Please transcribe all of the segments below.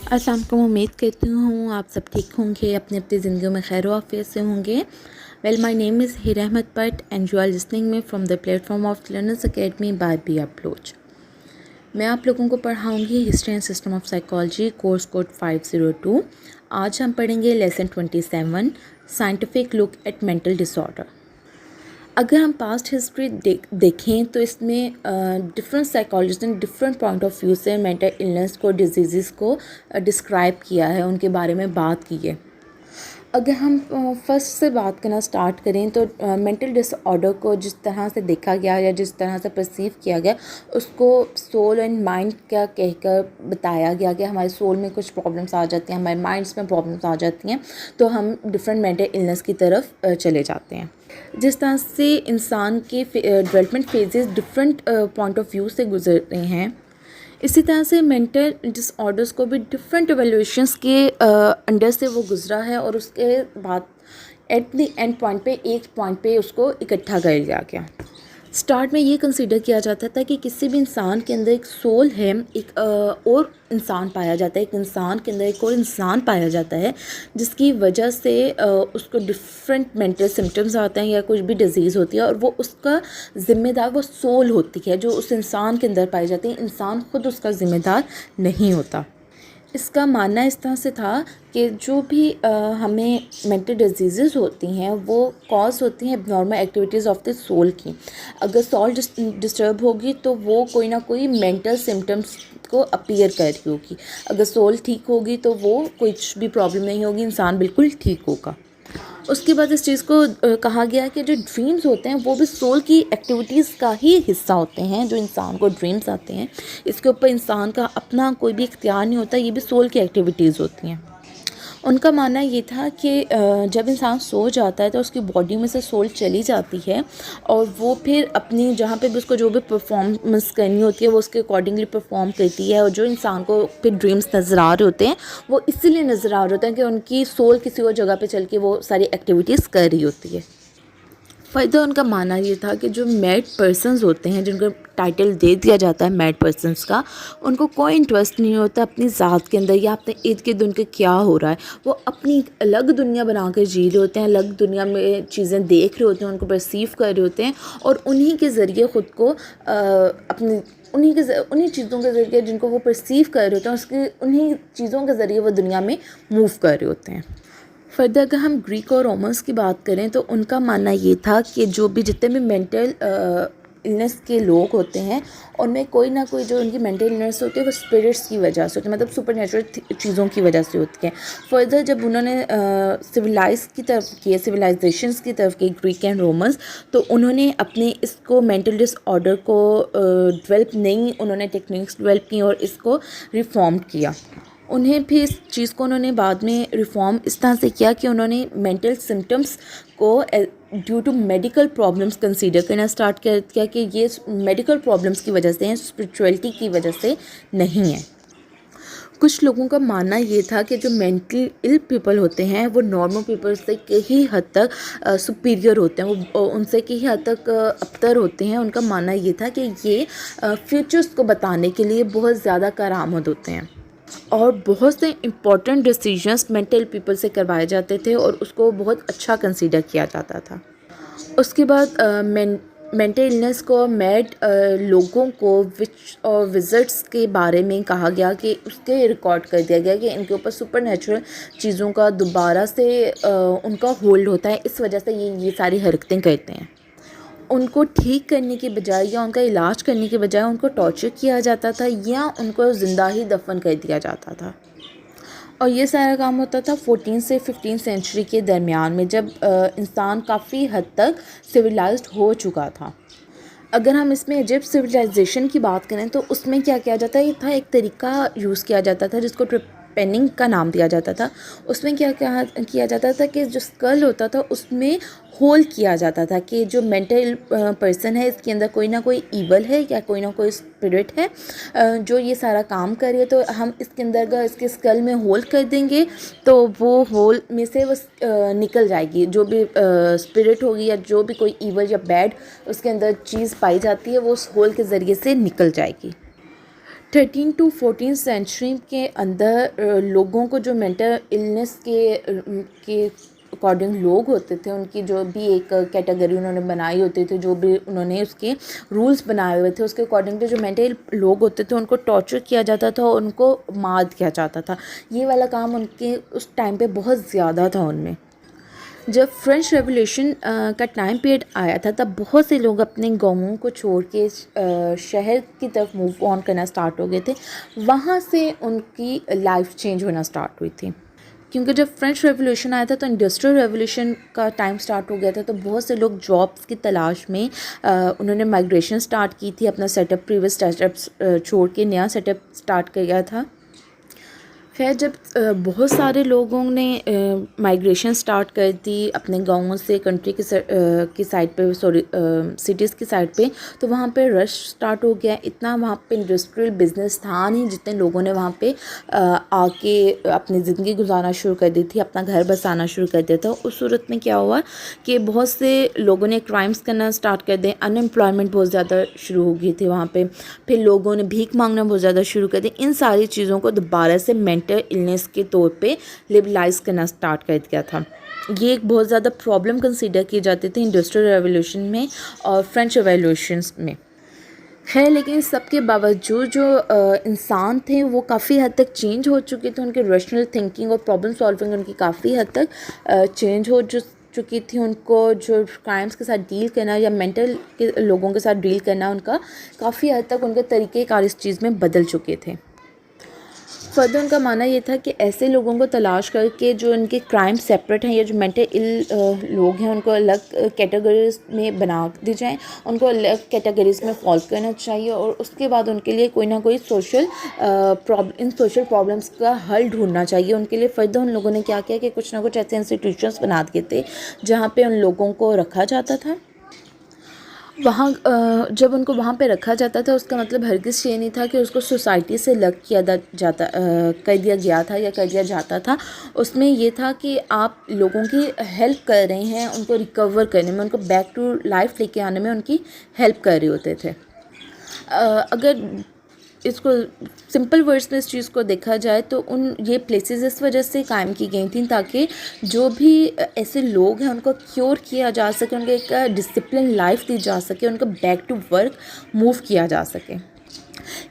अस्सलाम वालेकुम। उम्मीद करती हूँ आप सब ठीक होंगे, अपनी अपनी ज़िंदगी में खैर आफियत से होंगे। Well, my name is Heera Ahmed Bhatt and you are listening me from the platform of learners academy by B approach. मैं आप लोगों को पढ़ाऊँगी history and system of psychology, course code 502। आज हम पढ़ेंगे lesson 27, scientific look at mental disorder. अगर हम पास्ट हिस्ट्री देखें तो इसमें डिफरेंट साइकोलॉजिस्ट ने डिफरेंट पॉइंट ऑफ व्यू से मेंटल इलनेस को, डिजीज़ को डिस्क्राइब किया है, उनके बारे में बात की है। अगर हम फर्स्ट से बात करना स्टार्ट करें तो मेंटल डिसऑर्डर को जिस तरह से देखा गया या जिस तरह से परसीव किया गया, उसको सोल एंड माइंड का कहकर बताया गया कि हमारे सोल में कुछ प्रॉब्लम्स आ जाती हैं, हमारे माइंड्स में प्रॉब्लम्स आ जाती हैं, तो हम डिफरेंट मेंटल इलनेस की तरफ चले जाते हैं। जिस तरह से इंसान के development phases different point of view से गुजरते हैं, इसी तरह से मेंटल डिसऑर्डर्स को भी डिफरेंट एवेल्यूएशंस के अंडर से वो गुजरा है और उसके बाद एट द एंड पॉइंट पे एक पॉइंट पे उसको इकट्ठा कर लिया गया। स्टार्ट में ये कंसीडर किया जाता था कि किसी भी इंसान के अंदर एक सोल है, एक और इंसान पाया जाता है, एक इंसान के अंदर एक और इंसान पाया जाता है, जिसकी वजह से उसको डिफरेंट मेंटल सिम्टम्स आते हैं या कुछ भी डिजीज़ होती है, और वो उसका ज़िम्मेदार वो सोल होती है जो उस इंसान के अंदर पाई जाती है। इंसान खुद उसका ज़िम्मेदार नहीं होता। इसका मानना इस तरह से था कि जो भी हमें मेंटल डिजीज़ होती हैं वो कॉज होती हैं abnormal activities of the soul की। अगर सोल डिस्टर्ब होगी तो वो कोई ना कोई मेंटल सिम्टम्स को अपीयर कर रही होगी। अगर सोल ठीक होगी तो वो कुछ भी प्रॉब्लम नहीं होगी, इंसान बिल्कुल ठीक होगा। उसके बाद इस चीज़ को कहा गया कि जो ड्रीम्स होते हैं वो भी सोल की एक्टिविटीज़ का ही हिस्सा होते हैं। जो इंसान को ड्रीम्स आते हैं, इसके ऊपर इंसान का अपना कोई भी इख्तियार नहीं होता, ये भी सोल की एक्टिविटीज़ होती हैं। उनका मानना ये था कि जब इंसान सो जाता है तो उसकी बॉडी में से सोल चली जाती है और वो फिर अपनी जहाँ पे भी उसको जो भी परफॉर्मेंस करनी होती है वो उसके अकॉर्डिंगली परफॉर्म करती है। और जो इंसान को फिर ड्रीम्स नज़र आ रहे होते हैं वो इसीलिए नज़र आ रहे होते हैं कि उनकी सोल किसी और जगह पे चल के वो सारी एक्टिविटीज़ कर रही होती है। फ़र्दर उनका मानना ये था कि जो मैड पर्सन्स होते हैं, जिनको टाइटल दे दिया जाता है मैड पर्सन्स का, उनको कोई इंटरेस्ट नहीं होता अपनी ज़ात के अंदर या अपने इर्द गिर्द उनके क्या हो रहा है। वो अपनी एक अलग दुनिया बना कर जी रहे होते हैं, अलग दुनिया में चीज़ें देख रहे होते हैं, उनको परसीव कर रहे होते हैं और उन्हीं के ज़रिए ख़ुद को अपनी उन्हीं चीज़ों के ज़रिए जिनको वो परसीव कर रहे होते हैं, उसकी उन्हीं चीज़ों के ज़रिए वो दुनिया में मूव कर रहे होते हैं। फर्दर अगर हम ग्रीक और रोमन्स की बात करें तो उनका मानना ये था कि जो भी जितने भी मेंटल इलनेस के लोग होते हैं उनमें कोई ना कोई जो उनकी मेंटल इलनेस होती है वो स्पिरिट्स की वजह से होती है, मतलब सुपरनेचुरल चीज़ों की वजह से होती है। फर्दर जब उन्होंने सिविलाइज की तरफ किए, सिविलाइजेशंस की तरफ की ग्रीक एंड रोमन्स, तो उन्होंने अपने इसको मेंटल डिसऑर्डर को डेवलप नई उन्होंने टेक्निक्स डेवलप की और इसको रिफॉर्म किया। उन्हें भी इस चीज़ को उन्होंने बाद में रिफ़ॉर्म इस तरह से किया कि उन्होंने मेंटल सिम्टम्स को due to medical problems consider करना स्टार्ट किया कि ये मेडिकल प्रॉब्लम्स की वजह से हैं, स्पिरिचुअलिटी की वजह से नहीं है। कुछ लोगों का मानना ये था कि जो मेंटल इल पीपल होते हैं वो नॉर्मल पीपल से कई हद तक सुपीरियर होते हैं, वो उनसे कई हद तक अबतर होते हैं। उनका मानना ये था कि ये फ्यूचर्स को बताने के लिए बहुत ज़्यादा कारआमद होते हैं और बहुत से इम्पॉर्टेंट डिसीजंस मेंटल पीपल से करवाए जाते थे और उसको बहुत अच्छा कंसीडर किया जाता था। उसके बाद मेंटल इलनेस को मैड लोगों को विच और विज़र्ड्स के बारे में कहा गया कि उसके रिकॉर्ड कर दिया गया कि इनके ऊपर सुपरनेचुरल चीज़ों का दोबारा से उनका होल्ड होता है, इस वजह से ये सारी हरकतें करते हैं। उनको ठीक करने की बजाय या उनका इलाज करने की बजाय उनको टॉर्चर किया जाता था या उनको ज़िंदा ही दफन कर दिया जाता था। और ये सारा काम होता था 14 से 15 सेंचुरी के दरमियान में, जब इंसान काफ़ी हद तक सिविलाइज्ड हो चुका था। अगर हम इसमें इजिप्ट सिविलाइजेशन की बात करें तो उसमें क्या किया जाता है, ये था एक तरीका यूज़ किया जाता था जिसको ट्रिपेनिंग का नाम दिया जाता था। उसमें क्या किया जाता था कि जो स्कल होता था उसमें होल किया जाता था कि जो मेंटल पर्सन है इसके अंदर कोई ना कोई ईवल है या कोई ना कोई स्पिरिट है जो ये सारा काम कर रही है, तो हम इसके अंदर का इसके स्कल में होल कर देंगे तो वो होल में से वो निकल जाएगी। जो भी स्पिरिट होगी या जो भी कोई ईवल या बैड उसके अंदर चीज़ पाई जाती है वो उस होल के ज़रिए से निकल जाएगी। 13 to 14 سینچری کے اندر لوگوں کو جو مینٹل النس کے اکارڈنگ لوگ ہوتے تھے، ان کی جو بھی ایک کیٹیگری انہوں نے بنائی ہوتی تھی، جو بھی انہوں نے اس کے رولز بنائے ہوئے تھے، اس کے اکارڈنگ جو مینٹل لوگ ہوتے تھے ان کو ٹارچر کیا جاتا تھا اور ان کو مار دیا جاتا تھا. یہ والا کام ان کے اس ٹائم پہ بہت زیادہ تھا ان میں. جب فرینچ ریولیوشن کا ٹائم پیریڈ آیا تھا تب بہت سے لوگ اپنے گاؤں کو چھوڑ کے شہر کی طرف موو آن کرنا سٹارٹ ہو گئے تھے. وہاں سے ان کی لائف چینج ہونا سٹارٹ ہوئی تھی، کیونکہ جب فرینچ ریولیوشن آیا تھا تو انڈسٹریل ریولیوشن کا ٹائم سٹارٹ ہو گیا تھا. تو بہت سے لوگ جابس کی تلاش میں انہوں نے مائگریشن سٹارٹ کی تھی، اپنا set up previous set up چھوڑ کے نیا سیٹ اپ سٹارٹ کیا تھا. خیر جب بہت سارے لوگوں نے مائگریشن سٹارٹ کر دی اپنے گاؤں سے کنٹری کی سائڈ پہ، سٹیز کی سائڈ پہ، تو وہاں پہ رش سٹارٹ ہو گیا. اتنا وہاں پہ انڈسٹریل بزنس تھا نہیں جتنے لوگوں نے وہاں پہ آ کے اپنی زندگی گزارنا شروع کر دی تھی، اپنا گھر بسانا شروع کر دیا تھا. اس صورت میں کیا ہوا کہ بہت سے لوگوں نے کرائمس کرنا سٹارٹ کر دیں، ان امپلائمنٹ بہت زیادہ شروع ہو گئی تھی وہاں پہ. پھر لوگوں نے بھیک مانگنا بہت زیادہ شروع کر دی. ان ساری چیزوں کو دوبارہ سے مینٹل النس کے طور پہ لیبلائز کرنا سٹارٹ کر دیا تھا. یہ ایک بہت زیادہ پرابلم کنسیڈر کی جاتی تھی انڈسٹریل ریولیوشن میں اور فرینچ ریولیوشنس میں. خیر لیکن سب کے باوجود جو انسان تھے وہ کافی حد تک چینج ہو چکے تھے. ان کے ریشنل تھنکنگ اور پرابلم سالونگ ان کی کافی حد تک چینج ہو چکی تھی. ان کو جو کرائمس کے ساتھ ڈیل کرنا یا مینٹل کے لوگوں کے ساتھ ڈیل کرنا، ان کا کافی حد تک ان کے طریقہ کار اس چیز میں بدل چکے تھے. فردر ان کا ماننا یہ تھا کہ ایسے لوگوں کو تلاش کر کے جو ان کے کرائم سیپریٹ ہیں یا جو مینٹل لوگ ہیں ان کو الگ کیٹیگریز میں بنا دی جائیں، ان کو الگ کیٹیگریز میں فال کرنا چاہیے اور اس کے بعد ان کے لیے کوئی نہ کوئی ان سوشل پرابلمس کا حل ڈھونڈنا چاہیے. ان کے لیے فردر ان لوگوں نے کیا کیا کہ کچھ نہ کچھ ایسے انسٹیٹیوشنس بنا دیے تھے جہاں پہ ان لوگوں کو رکھا جاتا تھا. وہاں جب ان کو وہاں پہ رکھا جاتا تھا اس کا مطلب ہرگز یہ نہیں تھا کہ اس کو سوسائٹی سے الگ کر دیا گیا تھا یا کر دیا جاتا تھا. اس میں یہ تھا کہ آپ لوگوں کی ہیلپ کر رہے ہیں، ان کو ریکور کرنے میں، ان کو بیک ٹو لائف لے کے آنے میں ان کی ہیلپ کر رہے ہوتے تھے. اگر اس کو سمپل ورڈس میں اس چیز کو دیکھا جائے تو یہ پلیسز اس وجہ سے قائم کی گئی تھیں تاکہ جو بھی ایسے لوگ ہیں ان کو کیور کیا جا سکے، ان کو ایک ڈسپلن لائف دی جا سکے، ان کو بیک ٹو ورک موو کیا جا سکے.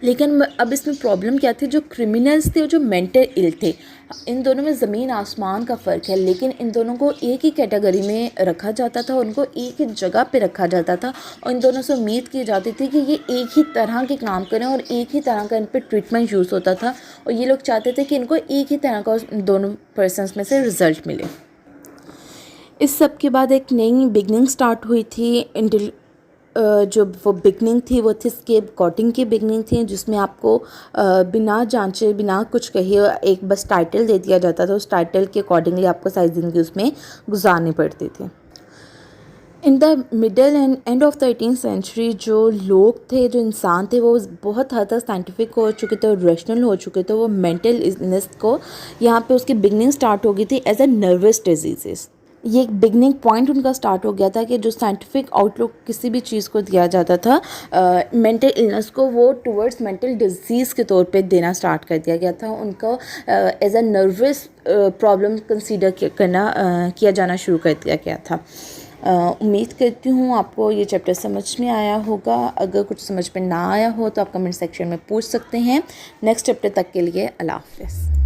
لیکن اب اس میں پرابلم کیا تھی، جو کرمنلز تھے اور جو مینٹل ال تھے، ان دونوں میں زمین آسمان کا فرق ہے. لیکن ان دونوں کو ایک ہی کیٹیگری میں رکھا جاتا تھا، ان کو ایک ہی جگہ پہ رکھا جاتا تھا اور ان دونوں سے امید کی جاتی تھی کہ یہ ایک ہی طرح کے کام کریں اور ایک ہی طرح کا ان پہ ٹریٹمنٹ یوز ہوتا تھا اور یہ لوگ چاہتے تھے کہ ان کو ایک ہی طرح کا دونوں پرسنس میں سے رزلٹ ملے. اس سب کے بعد ایک نئی بگننگ سٹارٹ ہوئی تھی. جو وہ بگننگ تھی وہ تھی اسکیپ گاٹنگ کی بگننگ تھی، جس میں آپ کو بنا جانچے بنا کچھ کہے ایک بس ٹائٹل دے دیا جاتا تھا. اس ٹائٹل کے اکارڈنگلی آپ کو ساری زندگی اس میں گزارنی پڑتی تھی. In the middle and end of the 18th century جو لوگ تھے، جو انسان تھے، وہ بہت حد تک سائنٹیفک ہو چکے تھے اور ریشنل ہو چکے تھے. وہ مینٹل النس کو یہاں پہ اس کی بگننگ سٹارٹ ہو گئی تھی ایز اے نروس ڈیزیزز. یہ ایک بگننگ پوائنٹ ان کا سٹارٹ ہو گیا تھا کہ جو سائنٹیفک آؤٹ لک کسی بھی چیز کو دیا جاتا تھا مینٹل النس کو، وہ ٹورڈز مینٹل ڈیزیز کے طور پہ دینا سٹارٹ کر دیا گیا تھا. ان کو as a nervous problem consider کیا جانا شروع کر دیا گیا تھا. امید کرتی ہوں آپ کو یہ چیپٹر سمجھ میں آیا ہوگا. اگر کچھ سمجھ میں نہ آیا ہو تو آپ کمنٹ سیکشن میں پوچھ سکتے ہیں. نیکسٹ چیپٹر تک کے لیے اللہ حافظ.